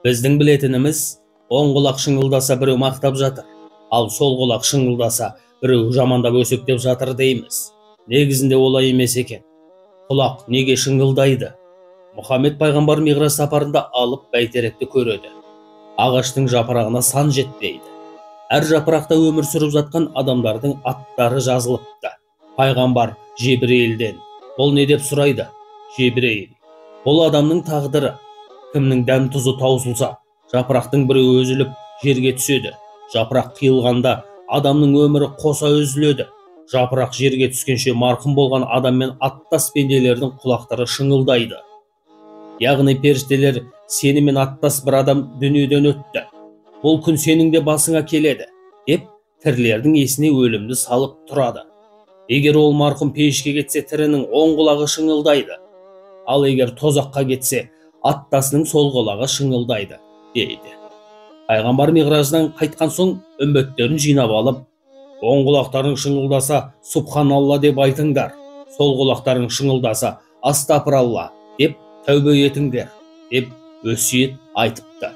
Біздің білетініміз, оң құлақ шыңылдаса біреу мақтап жатыр, ал сол құлақ шыңылдаса біреу жамандап өсектеп жатыр дейміз. Негізінде олай емес екен. Құлақ неге шыңылдайды? Мұхаммед пайғамбар миғраж сапарында алып бәйтеректі көреді. Ағаштың жапырағына сан жетпейді. Әр жапырақта өмір сүріп жатқан адамдардың аттары жазылыпты. Пайғамбар Жебірейілден бұл не деп сұрайды? Жебірейіл, бұл адамның тағдыры. Кімнің дәм тұзы таусылса, жапырақтың біреуі үзіліп жерге түседі. Жапырақ қиылғанда адамның өмірі қоса үзіледі. Жапырақ жерге түскенше марқұм болған адам мен аттас пенделердің құлақтары шыңылдайды. Яғни періштелер, сенімен аттас бір адам дүниеден өтті. Бұл күн сенің де басыңа келеді, деп тірілердің есіне өлімді салып тұрады. Егер ол марқұм пейішке кетсе, тірінің оң құлағы шыңылдайды. Ал егер тозаққа кетсе, аттасының сол құлағы шыңылдайды, дейді. Пайғамбар миғраждан қайтқан соң үмбеттерін жинап алып, оң құлақтарың шыңылдаса, Субханалла деп айтыңдар. Сол құлақтарың шыңылдаса, Астапыралла деп тәубе етіңдер, деп өсиет айтыпты.